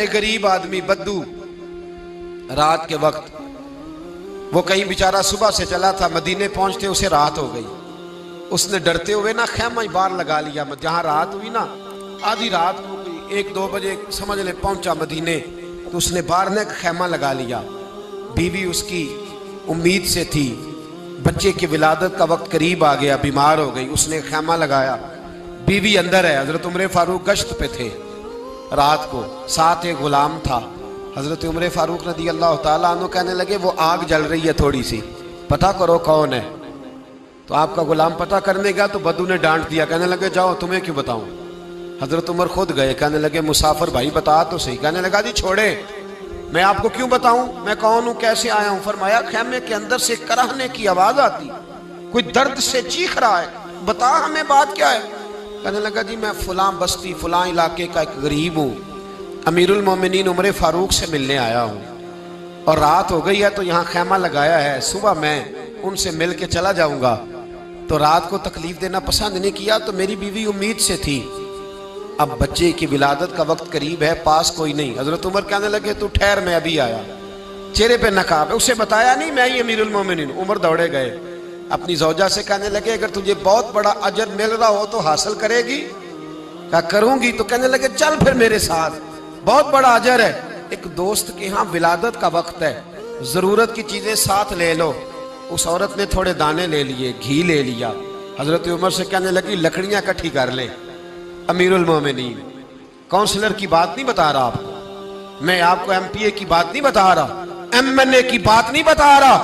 एक गरीब आदमी बद्दू, रात के वक्त वो कहीं बेचारा सुबह से चला था, मदीने पहुंचते उसे रात हो गई। उसने डरते हुए ना खैमा ही बाहर लगा लिया। जहां रात हुई ना, आधी रात को 1-2 बजे समझ ले पहुंचा मदीने, तो उसने बाहर ने खैमा लगा लिया। बीवी उसकी उम्मीद से थी, बच्चे की विलादत का वक्त करीब आ गया, बीमार हो गई, उसने खैमा लगाया। बीवी अंदर है, हजरत उमर फारूक गश्त पे थे रात को, साथ एक गुलाम था। हजरत उमर फारूक रज़ी अल्लाह ताला अन्हु कहने लगे वो आग जल रही है थोड़ी सी, पता करो कौन है। तो आपका गुलाम पता करने गया तो बद्दू ने डांट दिया, कहने लगे जाओ तुम्हें क्यों बताऊं। हजरत उमर खुद गए, कहने लगे मुसाफिर भाई बता तो सही। कहने लगा जी छोड़े, मैं आपको क्यों बताऊं, मैं कौन हूं, कैसे आया हूं। फरमाया खैमे के अंदर से कराहने की आवाज आती, कोई दर्द से चीख रहा है, बता हमें बात क्या है। कहने लगा जी मैं फलां बस्ती फलां इलाके का एक गरीब हूँ, अमीरुल मोमिनीन उमर फारूक से मिलने आया हूँ, और रात हो गई है तो यहाँ खैमा लगाया है, सुबह मैं उनसे मिल के चला जाऊंगा। तो रात को तकलीफ देना पसंद नहीं किया, तो मेरी बीवी उम्मीद से थी, अब बच्चे की विलादत का वक्त करीब है, पास कोई नहीं। हजरत उमर कहने लगे तू ठहर, मैं अभी आया। चेहरे पे नकाब है, उसे बताया नहीं मैं ही अमीरुल मोमिनीन। उमर दौड़े गए, अपनी जौजा से कहने लगे अगर तुझे बहुत बड़ा अजर मिल रहा हो तो हासिल करेगी। क्या करूंगी। तो कहने लगे चल फिर मेरे साथ, बहुत बड़ा अजर है। एक दोस्त के यहाँ विलादत का वक्त है, जरूरत की चीजें साथ ले लो। उस औरत ने थोड़े दाने ले लिए, घी ले लिया। हजरत उमर से कहने लगी लकड़ियां इकट्ठी कर ले। अमीरुल मोमिनीन, काउंसलर की बात नहीं बता रहा आपको, मैं आपको एमपीए की बात नहीं बता रहा, एमएनए की बात नहीं बता रहा,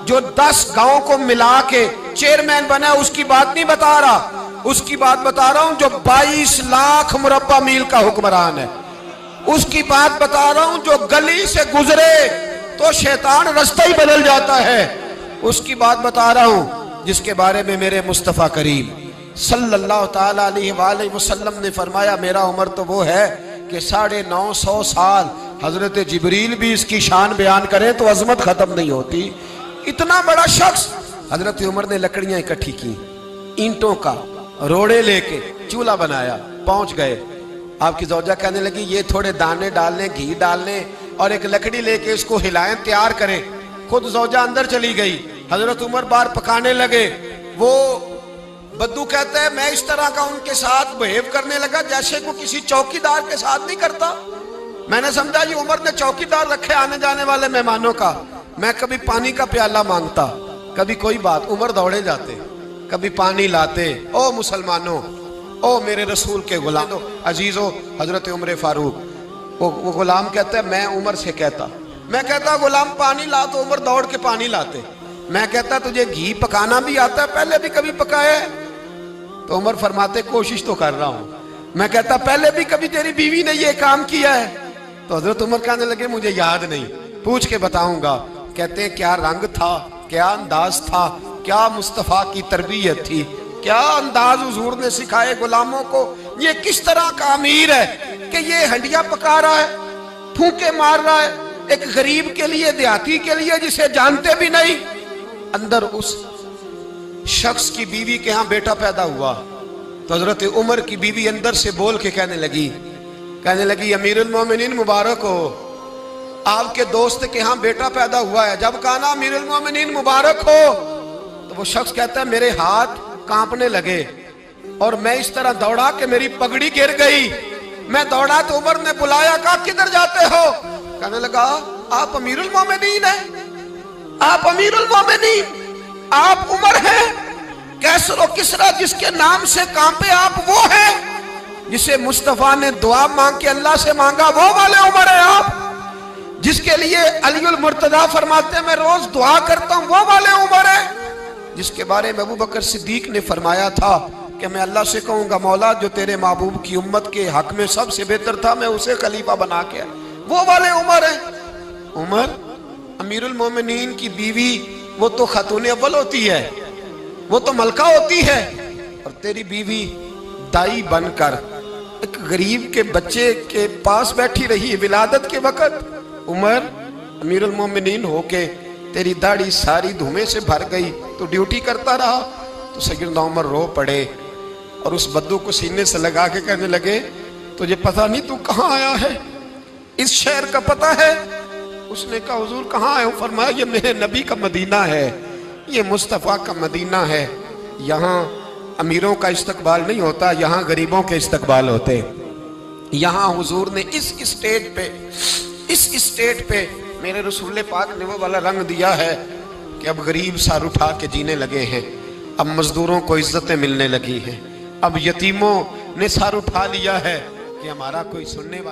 जो 10 गांव को मिला के चेयरमैन बना उसकी बात नहीं बता रहा, उसकी बात बता रहा हूं जो 22 लाख मुरब्बा मील का हुक्मरान है। उसकी बात बता रहा हूं जो गली से गुजरे तो शैतान रास्ता ही बदल जाता है। उसकी बात बता रहा हूं जिसके बारे में मेरे मुस्तफा करीम सल्लल्लाहु ताला अलैहि वसल्लम ने फरमाया मेरा उम्र तो वो है कि 950 साल हजरत जिब्रील भी इसकी शान बयान करें तो अजमत खत्म नहीं होती। इतना बड़ा शख्स। हजरत उमर ने लकड़ियां इकट्ठी की, ईंटों का रोड़े लेके चूल्हा बनाया, पहुंच गए। आपकी जौजा कहने लगी ये थोड़े दाने डालने, घी डालने और एक लकड़ी लेके इसको हिलाएं, तैयार करें। खुद जौजा अंदर चली गई, हजरत उमर बाहर पकाने लगे। वो बद्दू कहता है मैं इस तरह का उनके साथ बिहेव करने लगा जैसे को किसी चौकीदार के साथ नहीं करता। मैंने समझा ये उमर ने चौकीदार रखे आने जाने वाले मेहमानों का। मैं कभी पानी का प्याला मांगता, कभी कोई बात, उमर दौड़े जाते, कभी पानी लाते। ओ मुसलमानों, ओ मेरे रसूल के गुलाम अजीजो, हजरत उमर फारूक। वो गुलाम कहता है मैं उमर से कहता, मैं कहता गुलाम पानी ला, तो उमर दौड़ के पानी लाते। मैं कहता तुझे घी पकाना भी आता है, पहले भी कभी पकाया है? तो उमर फरमाते कोशिश तो कर रहा हूं। मैं कहता पहले भी कभी तेरी बीवी ने ये काम किया है? तो हजरत उमर कहने लगे मुझे याद नहीं, पूछ के बताऊंगा। कहते हैं क्या रंग था, क्या अंदाज था, क्या मुस्तफा की तरबियत थी, क्या अंदाज हुजूर ने सिखाए गुलामों को। ये किस तरह का अमीर है कि ये हंडिया पका रहा है, फूंके मार रहा है एक गरीब के लिए, देहाती के लिए जिसे जानते भी नहीं। अंदर उस शख्स की बीवी के यहाँ बेटा पैदा हुआ तो हजरत उमर की बीवी अंदर से बोल के कहने लगी अमीरुल मोमिनीन मुबारक हो, आपके दोस्त के यहाँ बेटा पैदा हुआ है। जब कहा ना अमीरुल मोमिनीन मुबारक हो, तो वो शख्स कहता है मेरे हाथ कांपने लगे और मैं इस तरह दौड़ा कि मेरी पगड़ी गिर गई। मैं दौड़ा तो उमर ने बुलाया, कहा किधर जाते हो? कहने लगा आप अमीरुल मोमिनीन हैं, आप अमीरुल मोमिनीन, आप उमर हैं। कैसर और किसरा जिसके नाम से कांपे आप वो हैं, जिसे मुस्तफा ने दुआ मांग के अल्लाह से मांगा वो वाले उमर है आप, जिसके लिए अलीउल मुर्तजा फरमाते हैं मैं रोज दुआ करता हूं वो वाले उमर है, जिसके बारे में अबू बकर सिद्दीक ने फरमाया था कि मैं अल्लाह से कहूंगा मौला जो तेरे महबूब की उम्मत के हक में सबसे बेहतर था मैं उसे खलीफा बना के, वो वाले उमर है। उमर अमीरुल मोमिनीन की बीवी वो तो खातून अव्वल होती है, वो तो मलका होती है, और तेरी बीवी दाई बनकर एक गरीब के बच्चे के पास बैठी रही विलादत के वक्त। उमर अमीरुल मोमिनीन होके तेरी दाढ़ी सारी धुएं से भर गई, तो ड्यूटी करता रहा। तो सैयदना उमर रो पड़े और उस बद्दू को सीने से लगा के कहने लगे तुझे पता नहीं तू कहाँ आया है, इस शहर का पता है? उसने कहा हुजूर कहाँ है? फरमाया ये मेरे नबी का मदीना है, ये मुस्तफ़ा का मदीना है। यहाँ अमीरों का इस्तकबाल नहीं होता, यहाँ गरीबों के इस्तकबाल होते। यहाँ हुजूर ने इस स्टेट पे मेरे रसूल पाक ने वो वाला रंग दिया है कि अब गरीब सार उठा के जीने लगे हैं, अब मजदूरों को इज्जतें मिलने लगी हैं, अब यतीमों ने सार उठा लिया है कि हमारा कोई सुनने वाला